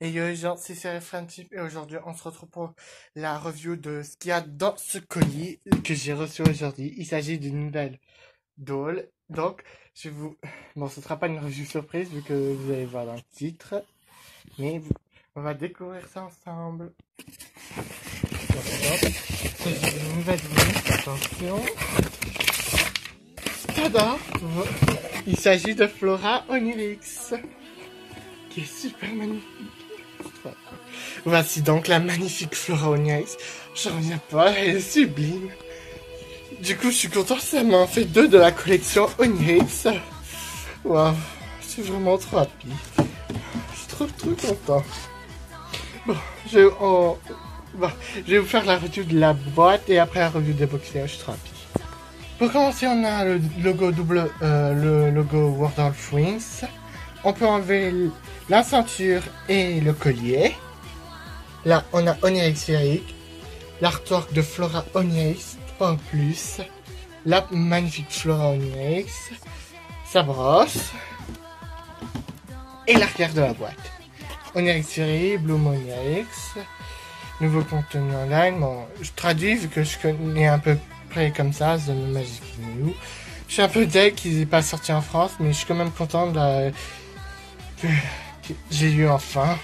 Et yo les gens, c'est Friendship et aujourd'hui on se retrouve pour la review de ce qu'il y a dans ce colis que j'ai reçu aujourd'hui. Il s'agit d'une nouvelle doll. Donc, je vous... Bon, ce sera pas une review surprise vu que vous allez voir dans le titre. Mais on va découvrir ça ensemble. Donc, c'est une nouvelle doll. Attention. Tada! Il s'agit de Flora Onirix. Qui est super magnifique. Voici donc la magnifique Flora Onirix. Je reviens pas, elle est sublime. Du coup, je suis content, ça m'en fait 2 de la collection Onirix. Waouh, je suis vraiment trop happy. Je suis trop content. Bon, je vais vous faire la review de la boîte et après la review des boxers, je suis trop happy. Pour commencer, on a le logo World of Wings. On peut enlever la ceinture et le collier. Là, on a Onirix sphérique, l'artwork de Flora Onirix, pas en plus, la magnifique Flora Onirix, sa brosse, et l'arrière de la boîte. Onirix sphérique, Bloom Onirix, nouveau contenu online. Bon, je traduis vu que je connais un peu près comme ça, The Magic New. Je suis un peu deg qu'il n'est pas sorti en France, mais je suis quand même content que j'ai eu enfin.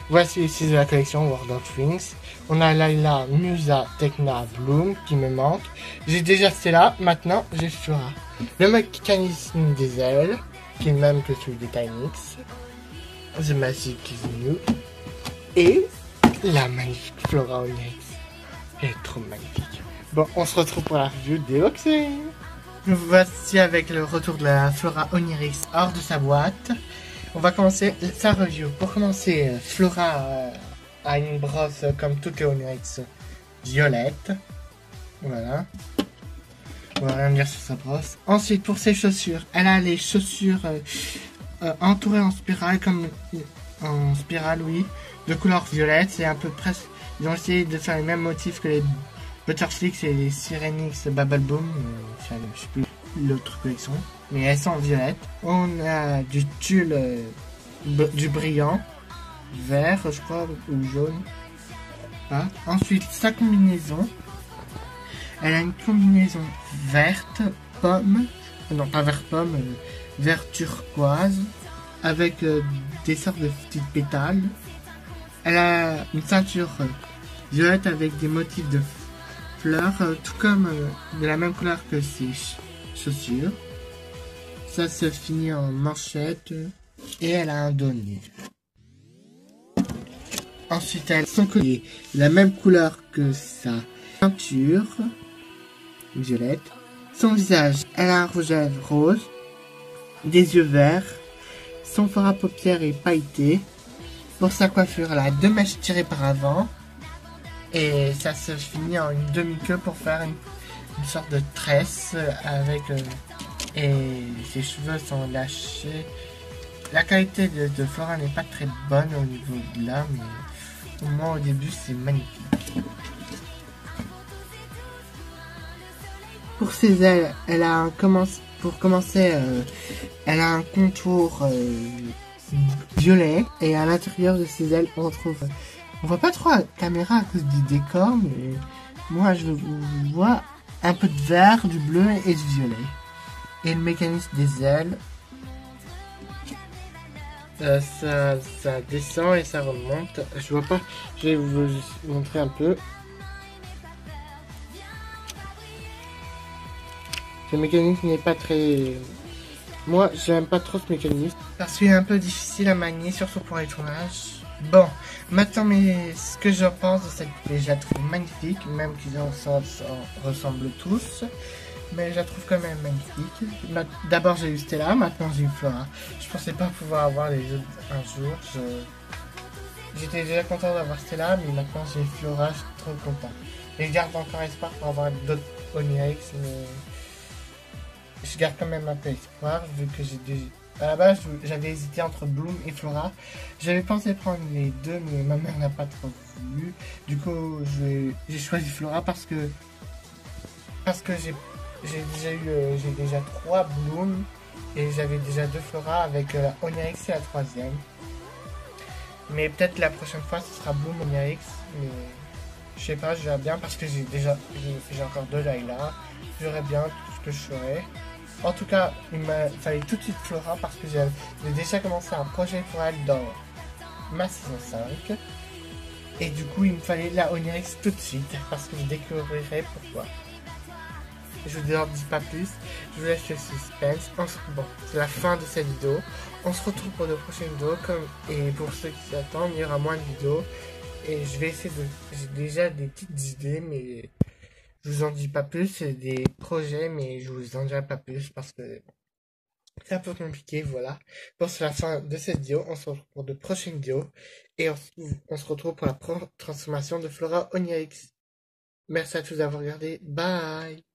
Voici ici de la collection World of Wings. On a Layla, Musa, Tekna, Bloom qui me manque. J'ai déjà Stella, maintenant j'ai Flora. Le mécanisme des ailes, qui est le même que celui des Tynix. The Magic is New. Et la magnifique Flora Onirix. Elle est trop magnifique. Bon, on se retrouve pour la review des boxers. Nous voici avec le retour de la Flora Onirix hors de sa boîte. On va commencer sa review. Pour commencer, Flora a une brosse comme toutes les Onirix violette. Voilà. On va rien dire sur sa brosse. Ensuite, pour ses chaussures, elle a les chaussures entourées en spirale, oui, de couleur violette. C'est un peu presque. Ils ont essayé de faire les mêmes motifs que les Butterflix et les Sirenix Bubble Boom. Je sais plus l'autre collection. Mais elles sont violettes. On a du tulle, du brillant, vert, je crois, ou jaune. Ah. Ensuite, sa combinaison. Elle a une combinaison verte, pomme, non pas vert pomme, vert turquoise, avec des sortes de petites pétales. Elle a une ceinture violette avec des motifs de fleurs, tout comme de la même couleur que ses chaussures. Ça se finit en manchette et elle a un dos nu. Ensuite, elle a son collier, la même couleur que sa ceinture, violette. Son visage, elle a un rouge à lèvres rose, des yeux verts. Son fard à paupières est pailleté. Pour sa coiffure, elle a 2 mèches tirées par avant. Et ça se finit en une demi-queue pour faire une sorte de tresse avec... et ses cheveux sont lâchés. La qualité de Flora n'est pas très bonne au niveau de là, mais au moins au début c'est magnifique. Pour ses ailes, elle a pour commencer, elle a un contour violet et à l'intérieur de ses ailes on voit pas trop la caméra à cause du décor, mais moi je vois un peu de vert, du bleu et du violet. Et le mécanisme des ailes, ça descend et ça remonte. Je vois pas, je vais vous montrer un peu. Ce mécanisme n'est pas très... Moi, j'aime pas trop ce mécanisme. Parce qu'il est un peu difficile à manier, surtout pour les tournages. Bon, maintenant, ce que je pense de cette poupée, je la trouve magnifique, même qu'ils ressemblent tous. Mais je la trouve quand même magnifique. D'abord j'ai eu Stella, maintenant j'ai eu Flora. Je pensais pas pouvoir avoir les autres un jour. J'étais déjà content d'avoir Stella, mais maintenant j'ai Flora, je suis trop content. Et je garde encore espoir pour avoir d'autres Onirix, mais je garde quand même un peu espoir vu que à la base j'avais hésité entre Bloom et Flora. J'avais pensé prendre les deux, mais ma mère n'a pas trop voulu. Du coup j'ai choisi Flora parce que j'ai déjà 3 Bloom et j'avais déjà 2 Flora avec la Onirix et la 3e. Mais peut-être la prochaine fois, ce sera Bloom Onirix. Mais je sais pas, je verrai bien parce que j'ai encore 2 Layla. Je verrai bien tout ce que je ferai. En tout cas, il m'a fallu tout de suite Flora parce que j'ai déjà commencé un projet pour elle dans ma saison 5. Et du coup, il me fallait la Onirix tout de suite parce que je découvrirai pourquoi. Je vous en dis pas plus, je vous laisse le suspense. Bon, c'est la fin de cette vidéo. On se retrouve pour de prochaines vidéos. Et pour ceux qui s'attendent, il y aura moins de vidéos. Et je vais essayer de... J'ai déjà des petites idées, mais je vous en dis pas plus. C'est des projets, mais je vous en dirai pas plus parce que c'est un peu compliqué, voilà. Pour la fin de cette vidéo, on se retrouve pour de prochaines vidéos. Et on se retrouve pour la transformation de Flora Onirix. Merci à tous d'avoir regardé. Bye!